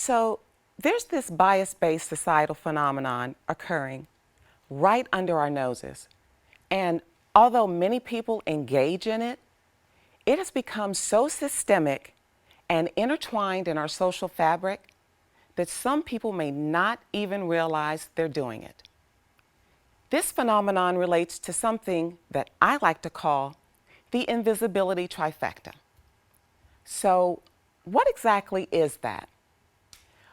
So there's this bias-based societal phenomenon occurring right under our noses. And although many people engage in it, it has become so systemic and intertwined in our social fabric that some people may not even realize they're doing it. This phenomenon relates to something that I like to call the invisibility trifecta. So, what exactly is that?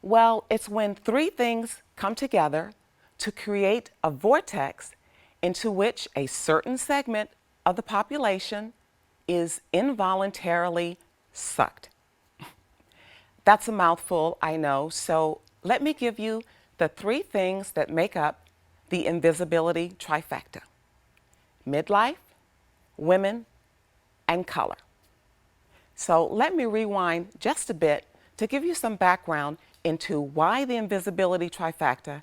Well, it's when three things come together to create a vortex into which a certain segment of the population is involuntarily sucked. That's a mouthful, I know, so let me give you the three things that make up the invisibility trifecta: midlife, women, and color. So let me rewind just a bit to give you some background into why the invisibility trifecta,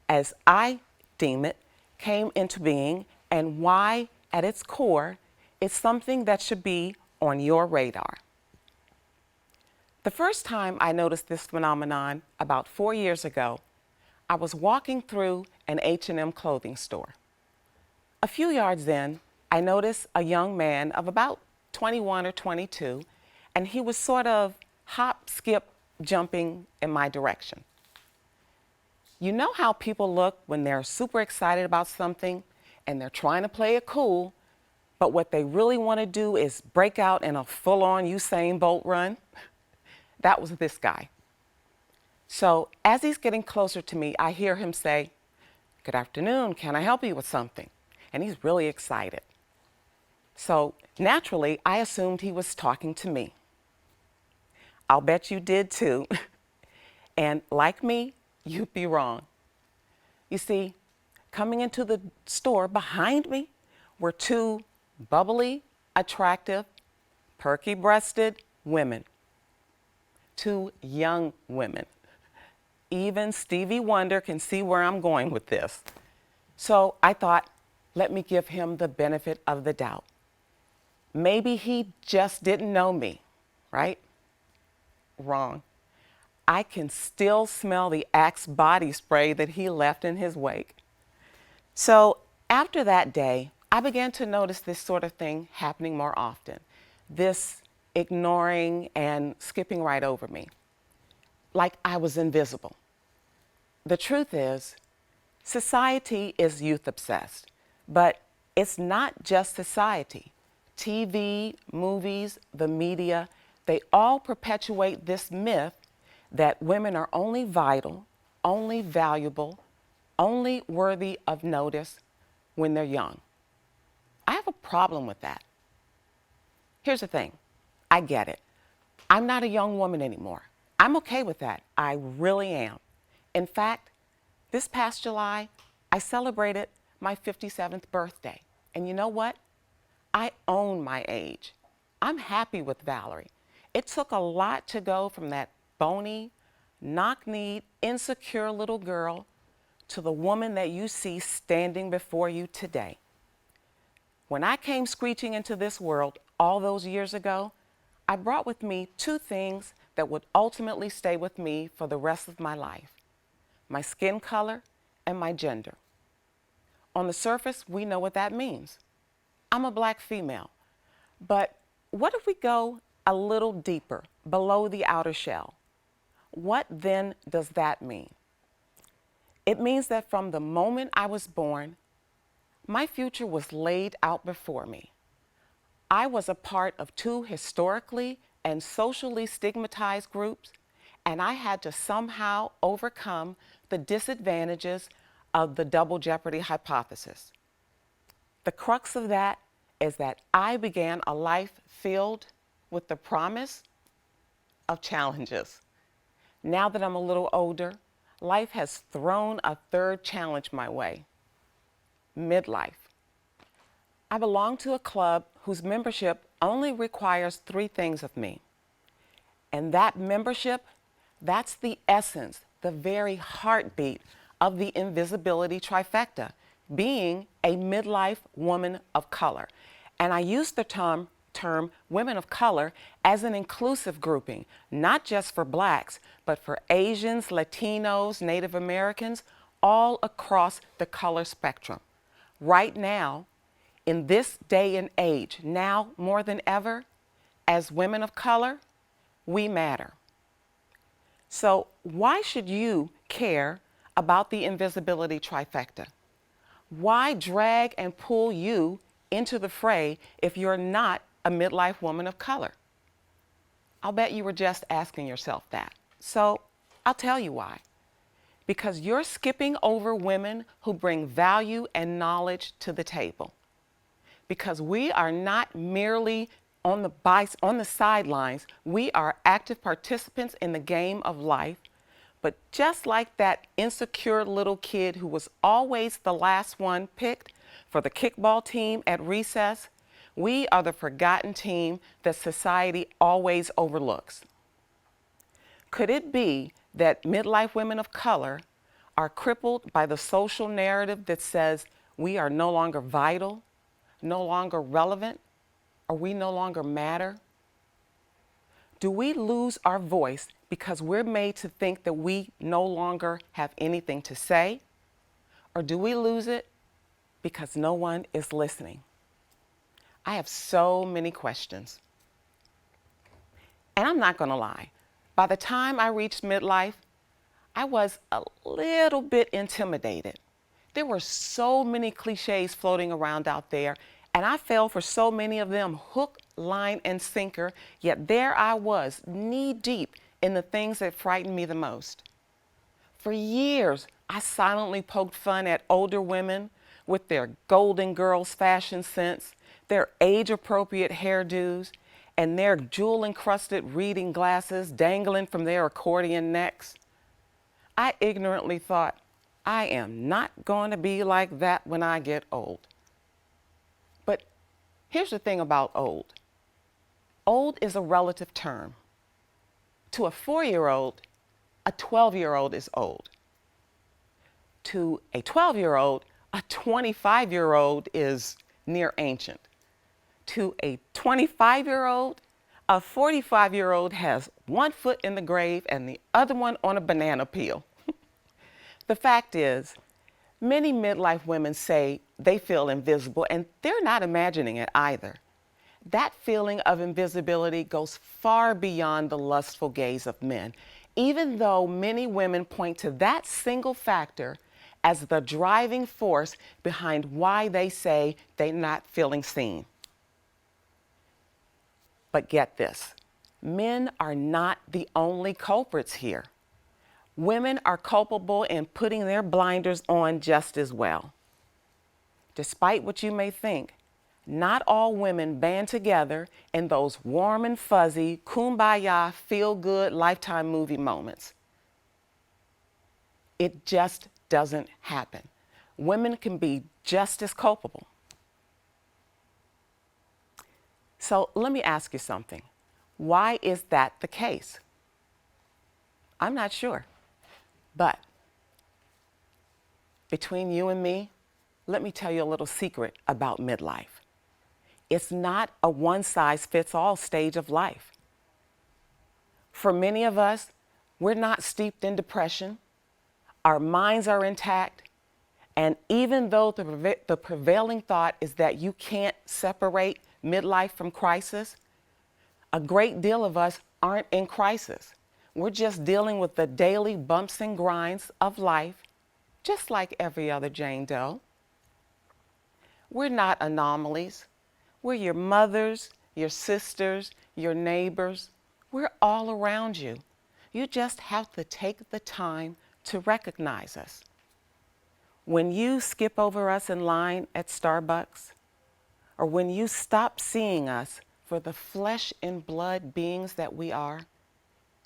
as I deem it, came into being and why, at its core, it's something that should be on your radar. The first time I noticed this phenomenon, about 4 years ago, I was walking through an H&M clothing store. A few yards in, I noticed a young man of about 21 or 22, and he was sort of hop, skip, jumping in my direction. You know how people look when they're super excited about something and they're trying to play it cool, but what they really want to do is break out in a full-on Usain Bolt run? That was this guy. So as he's getting closer to me, I hear him say, "Good afternoon, can I help you with something?" And he's really excited. So naturally, I assumed he was talking to me. I'll bet you did too. And like me, you'd be wrong. You see, coming into the store behind me were two bubbly, attractive, perky-breasted women. Two young women. Even Stevie Wonder can see where I'm going with this. So I thought, let me give him the benefit of the doubt. Maybe he just didn't know me, right? Wrong. I can still smell the Axe body spray that he left in his wake. So after that day, I began to notice this sort of thing happening more often. This ignoring and skipping right over me, like I was invisible. The truth is, society is youth obsessed, but it's not just society. TV, movies, the media, they all perpetuate this myth that women are only vital, only valuable, only worthy of notice when they're young. I have a problem with that. Here's the thing, I get it. I'm not a young woman anymore. I'm okay with that. I really am. In fact, this past July, I celebrated my 57th birthday. And you know what? I own my age. I'm happy with Valerie. It took a lot to go from that bony, knock-kneed, insecure little girl to the woman that you see standing before you today. When I came screeching into this world all those years ago, I brought with me two things that would ultimately stay with me for the rest of my life: my skin color and my gender. On the surface, we know what that means. I'm a black female. But what if we go a little deeper, below the outer shell? What then does that mean? It means that from the moment I was born, my future was laid out before me. I was a part of two historically and socially stigmatized groups, and I had to somehow overcome the disadvantages of the double jeopardy hypothesis. The crux of that is that I began a life filled with the promise of challenges. Now that I'm a little older, life has thrown a third challenge my way: midlife. I belong to a club whose membership only requires three things of me. And that membership, that's the essence, the very heartbeat of the invisibility trifecta, being a midlife woman of color. And I use the term term women of color as an inclusive grouping, not just for blacks, but for Asians, Latinos, Native Americans, all across the color spectrum. Right now, in this day and age, now more than ever, as women of color, we matter. So why should you care about the invisibility trifecta? Why drag and pull you into the fray if you're not a midlife woman of color? I'll bet you were just asking yourself that. So I'll tell you why. Because you're skipping over women who bring value and knowledge to the table. Because we are not merely on the sidelines, we are active participants in the game of life. But just like that insecure little kid who was always the last one picked for the kickball team at recess, we are the forgotten team that society always overlooks. Could it be that midlife women of color are crippled by the social narrative that says we are no longer vital, no longer relevant, or we no longer matter? Do we lose our voice because we're made to think that we no longer have anything to say? Or do we lose it because no one is listening? I have so many questions. And I'm not going to lie. By the time I reached midlife, I was a little bit intimidated. There were so many cliches floating around out there, and I fell for so many of them hook, line, and sinker, yet there I was, knee-deep in the things that frightened me the most. For years, I silently poked fun at older women with their Golden Girls fashion sense, their age-appropriate hairdos, and their jewel-encrusted reading glasses dangling from their accordion necks. I ignorantly thought, I am not going to be like that when I get old. But here's the thing about old. Old is a relative term. To a 4-year-old, a 12-year-old is old. To a 12-year-old, a 25-year-old is near ancient. To a 25-year-old, a 45-year-old has one foot in the grave and the other one on a banana peel. The fact is, many midlife women say they feel invisible, and they're not imagining it either. That feeling of invisibility goes far beyond the lustful gaze of men, even though many women point to that single factor as the driving force behind why they say they're not feeling seen. But get this, men are not the only culprits here. Women are culpable in putting their blinders on just as well. Despite what you may think, not all women band together in those warm and fuzzy, kumbaya, feel-good Lifetime movie moments. It just doesn't happen. Women can be just as culpable. So let me ask you something. Why is that the case? I'm not sure. But between you and me, let me tell you a little secret about midlife. It's not a one-size-fits-all stage of life. For many of us, we're not steeped in depression. Our minds are intact. And even though the prevailing thought is that you can't separate midlife from crisis, a great deal of us aren't in crisis. We're just dealing with the daily bumps and grinds of life, just like every other Jane Doe. We're not anomalies. We're your mothers, your sisters, your neighbors. We're all around you. You just have to take the time to recognize us. When you skip over us in line at Starbucks, or when you stop seeing us for the flesh and blood beings that we are,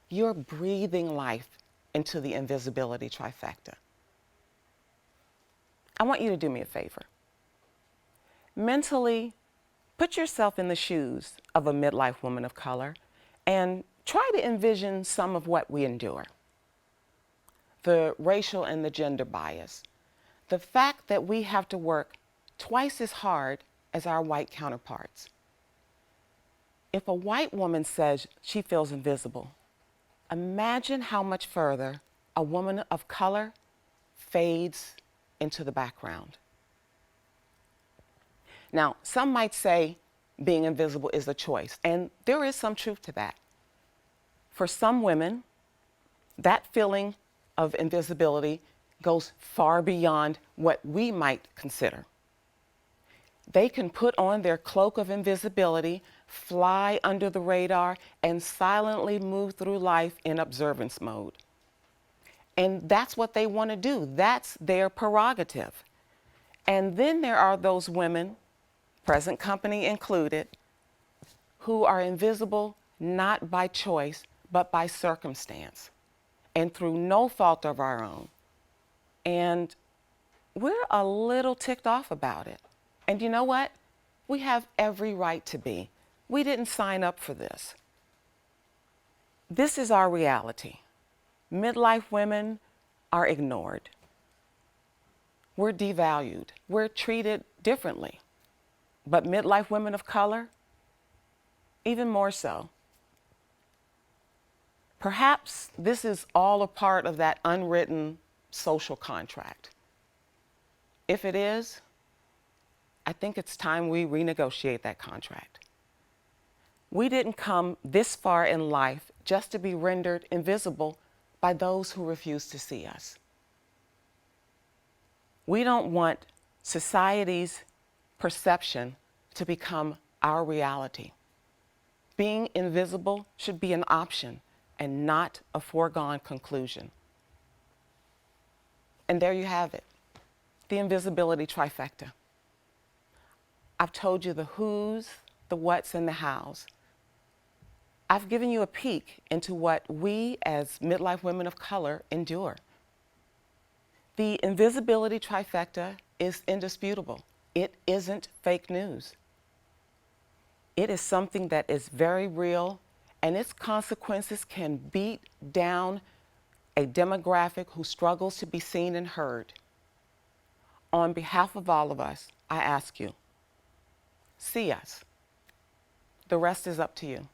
you're breathing life into the invisibility trifecta. I want you to do me a favor. Mentally, put yourself in the shoes of a midlife woman of color and try to envision some of what we endure. The racial and the gender bias. The fact that we have to work twice as hard as our white counterparts. If a white woman says she feels invisible, imagine how much further a woman of color fades into the background. Now, some might say being invisible is a choice, and there is some truth to that. For some women, that feeling of invisibility goes far beyond what we might consider. They can put on their cloak of invisibility, fly under the radar, and silently move through life in observance mode. And that's what they want to do. That's their prerogative. And then there are those women, present company included, who are invisible not by choice, but by circumstance, and through no fault of our own. And we're a little ticked off about it. And you know what? We have every right to be. We didn't sign up for this. This is our reality. Midlife women are ignored. We're devalued. We're treated differently. But midlife women of color, even more so. Perhaps this is all a part of that unwritten social contract. If it is, I think it's time we renegotiate that contract. We didn't come this far in life just to be rendered invisible by those who refuse to see us. We don't want society's perception to become our reality. Being invisible should be an option and not a foregone conclusion. And there you have it, the invisibility trifecta. I've told you the who's, the what's, and the how's. I've given you a peek into what we as midlife women of color endure. The invisibility trifecta is indisputable. It isn't fake news. It is something that is very real, and its consequences can beat down a demographic who struggles to be seen and heard. On behalf of all of us, I ask you, see us. The rest is up to you.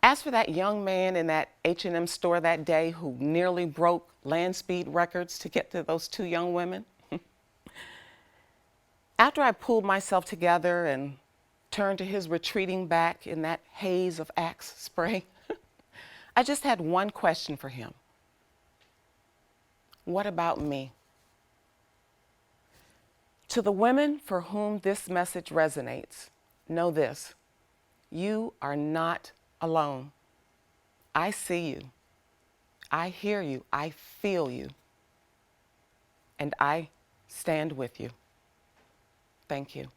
As for that young man in that H&M store that day who nearly broke land speed records to get to those two young women, after I pulled myself together and turned to his retreating back in that haze of Axe spray, I just had one question for him. What about me? To the women for whom this message resonates, know this: you are not alone. I see you. I hear you. I feel you. And I stand with you. Thank you.